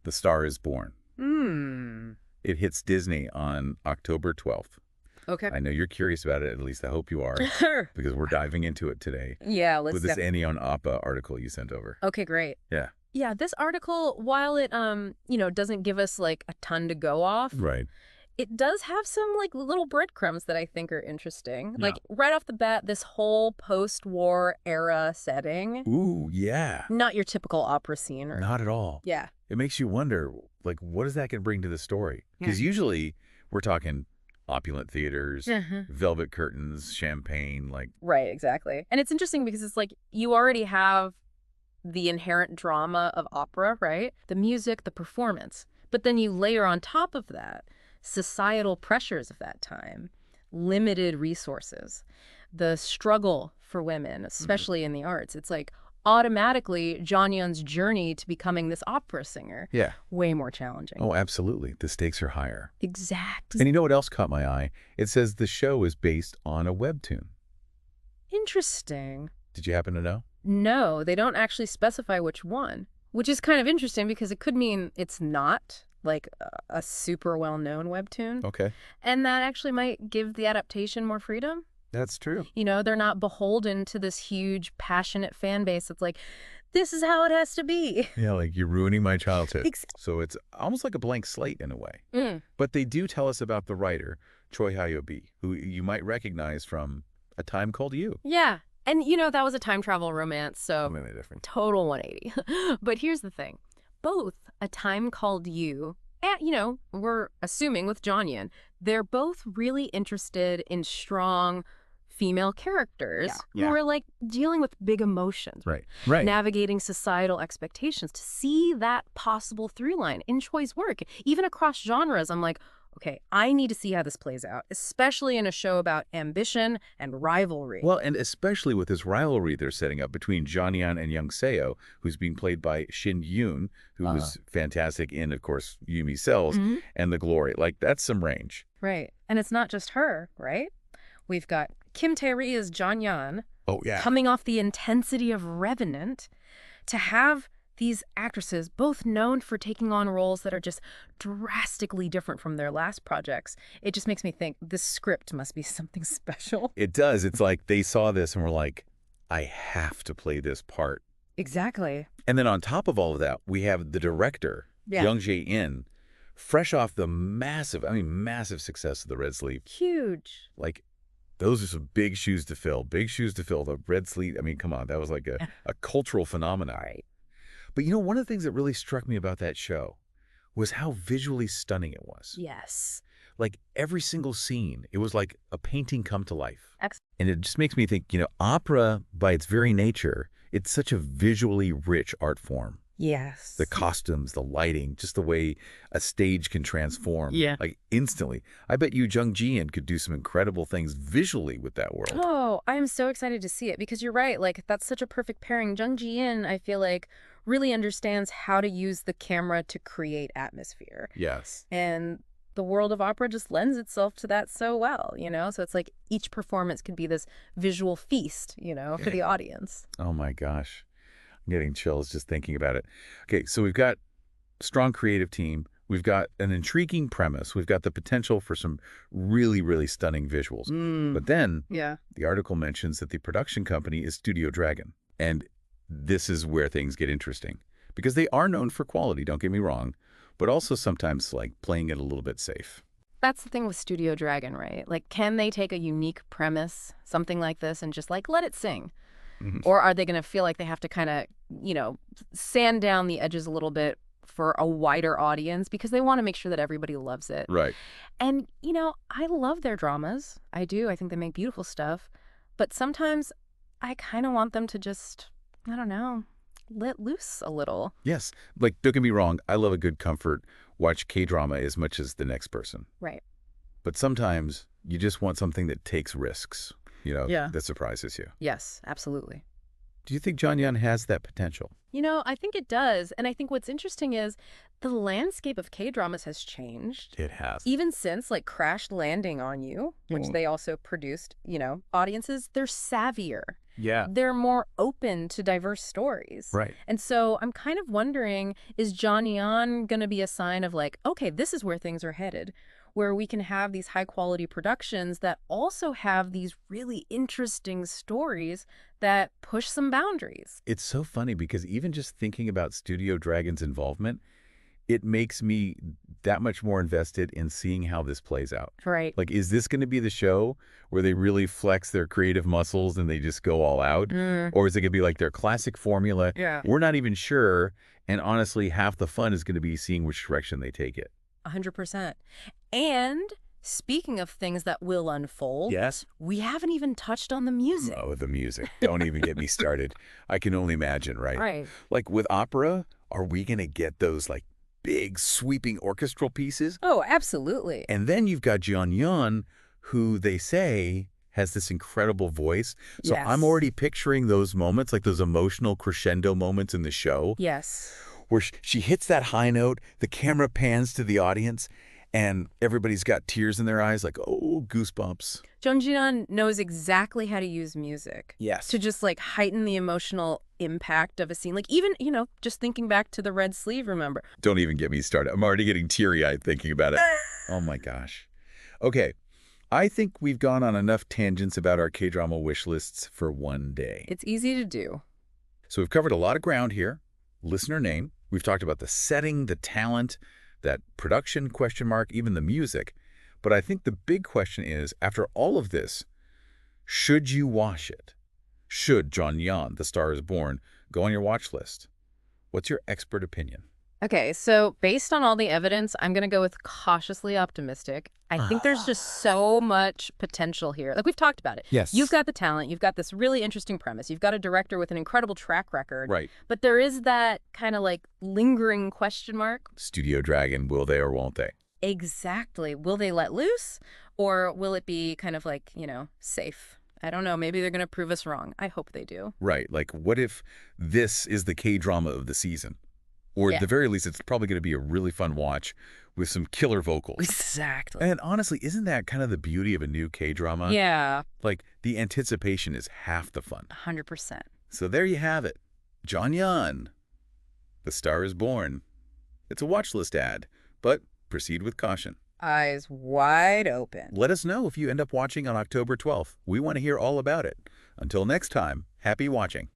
The Star is Born. Hmm. It hits Disney on October 12th. Okay. I know you're curious about it, at least I hope you are, because we're diving into it today Yeah, with this Jeongnyeon Appa article you sent over. Okay, great. Yeah. Yeah, this article, while it doesn't give us like a ton to go off, Right. it does have some like little breadcrumbs that I think are interesting. Yeah. Like right off the bat, this whole post-war era setting. Ooh, yeah. Not your typical opera scene. Not at all. Yeah. It makes you wonder, like, what is that going to bring to the story? Because usually we're talking opulent theaters, velvet curtains, champagne, like... Right, exactly. And it's interesting because it's like you already have the inherent drama of opera, right? The music, the performance. But then you layer on top of that societal pressures of that time, limited resources, the struggle for women, especially in the arts. It's like automatically Jeongnyeon's journey to becoming this opera singer. Yeah. Way more challenging. Oh, absolutely. The stakes are higher. Exactly. And you know what else caught my eye? It says the show is based on a webtoon. Interesting. Did you happen to know? No, they don't actually specify which one, which is kind of interesting because it could mean it's not like a super well-known webtoon. Okay. And that actually might give the adaptation more freedom. That's true. You know, they're not beholden to this huge, passionate fan base that's like, this is how it has to be. Yeah, like you're ruining my childhood. Exactly. So it's almost like a blank slate in a way. Mm. But they do tell us about the writer, Choi Hyo-bi, who you might recognize from A Time Called You. Yeah. And, you know, that was a time travel romance, so Completely different. Total 180. But here's the thing. Both A Time Called You and, you know, we're assuming with Jeongnyeon, they're both really interested in strong female characters who are like dealing with big emotions. Right. Right. Navigating societal expectations. To see that possible through line in Choi's work, even across genres, I'm like, okay, I need to see how this plays out, especially in a show about ambition and rivalry. Well, and especially with this rivalry they're setting up between Jeongnyeon and Young-seo, who's being played by Shin Yoon, who was fantastic in, of course, Yumi Cells and The Glory. Like, that's some range. Right. And it's not just her, right? We've got kimtaeri as Jeongnyeon. Oh, yeah. Coming off the intensity of Revenant, to have these actresses, both known for taking on roles that are just drastically different from their last projects, it just makes me think this script must be something special. It does. It's like they saw this and were like, I have to play this part. Exactly. And then on top of all of that, we have the director, Jeongnyeon, fresh off the massive success of The Red Sleeve. Huge. Like, those are some big shoes to fill. Big shoes to fill. The Red Sleeve, I mean, come on. That was like a cultural phenomenon. Right. But you know, one of the things that really struck me about that show was how visually stunning it was. Yes. Like every single scene, it was like a painting come to life. Excellent. And it just makes me think, you know, opera by its very nature, it's such a visually rich art form. Yes. The costumes, the lighting, just the way a stage can transform. Yeah. Like instantly. I bet you Jeongnyeon could do some incredible things visually with that world. Oh, I'm so excited to see it because you're right. Like, that's such a perfect pairing. Jeongnyeon, I feel like, really understands how to use the camera to create atmosphere. Yes. And the world of opera just lends itself to that so well, you know? So it's like each performance could be this visual feast, you know, for the audience. Oh my gosh. I'm getting chills just thinking about it. Okay, so we've got a strong creative team. We've got an intriguing premise. We've got the potential for some really, really stunning visuals. But then the article mentions that the production company is Studio Dragon. And this is where things get interesting. Because they are known for quality, don't get me wrong, but also sometimes like playing it a little bit safe. That's the thing with Studio Dragon, right? Like, can they take a unique premise, something like this, and just like let it sing? Or are they going to feel like they have to kind of, you know, sand down the edges a little bit for a wider audience because they want to make sure that everybody loves it? Right. And, you know, I love their dramas. I do. I think they make beautiful stuff. But sometimes I kind of want them to just, I don't know, let loose a little. Yes. Like, don't get me wrong. I love a good comfort watch K-drama as much as the next person. Right. But sometimes you just want something that takes risks, you know, that surprises you. Yes, absolutely. Do you think Jeongnyeon has that potential? I think it does. And I think what's interesting is the landscape of K-dramas has changed. It has. Even since like Crash Landing on You, which Well, they also produced, audiences, they're savvier. yeah. They're more open to diverse stories. Right. And so I'm kind of wondering, is Jeongnyeon going to be a sign of like, okay, this is where things are headed, where we can have these high quality productions that also have these really interesting stories that push some boundaries. It's so funny because even just thinking about Studio Dragon's involvement, it makes me that much more invested in seeing how this plays out. Right. Like, is this going to be the show where they really flex their creative muscles and they just go all out? Mm, Or is it going to be like their classic formula? yeah. We're not even sure. And honestly, half the fun is going to be seeing which direction they take it. 100%. And speaking of things that will unfold, Yes? we haven't even touched on the music. Oh, the music. Don't even get me started. I can only imagine, right? Right. Like with opera, are we going to get those like big sweeping orchestral pieces? Oh, absolutely. And then you've got Jeongnyeon, who they say has this incredible voice. So I'm Yes. already picturing those moments, like those emotional crescendo moments in the show, Yes. where she hits that high note, the camera pans to the audience, and everybody's got tears in their eyes, like, oh, goosebumps. Jeongnyeon knows exactly how to use music Yes. to just like heighten the emotional impact of a scene. Like even, just thinking back to the red sleeve, remember? Don't even get me started. I'm already getting teary-eyed thinking about it. Oh my gosh. Okay. I think we've gone on enough tangents about our K-drama wish lists for one day. It's easy to do. So we've covered a lot of ground here. Listener name. We've talked about the setting, the talent, that production question mark, even the music. But I think the big question is, after all of this, should you watch it? Should Jeongnyeon, The Star is Born, go on your watch list? What's your expert opinion? Okay, so based on all the evidence, I'm going to go with cautiously optimistic. I think there's just so much potential here. Like we've talked about it. Yes. You've got the talent. You've got this really interesting premise. You've got a director with an incredible track record. Right. But there is that kind of like lingering question mark. Studio Dragon, will they or won't they? Exactly. Will they let loose or will it be kind of like, safe? I don't know. Maybe they're going to prove us wrong. I hope they do. Right. Like, what if this is the K-drama of the season? Or Yeah. at the very least, it's probably going to be a really fun watch with some killer vocals. Exactly. And honestly, isn't that kind of the beauty of a new K-drama? Yeah, Like, the anticipation is half the fun. 100%. So there you have it. Jeongnyeon, The Star is Born. It's a watch list ad, but proceed with caution. Eyes wide open. Let us know if you end up watching on October 12th. We want to hear all about it. Until next time, happy watching.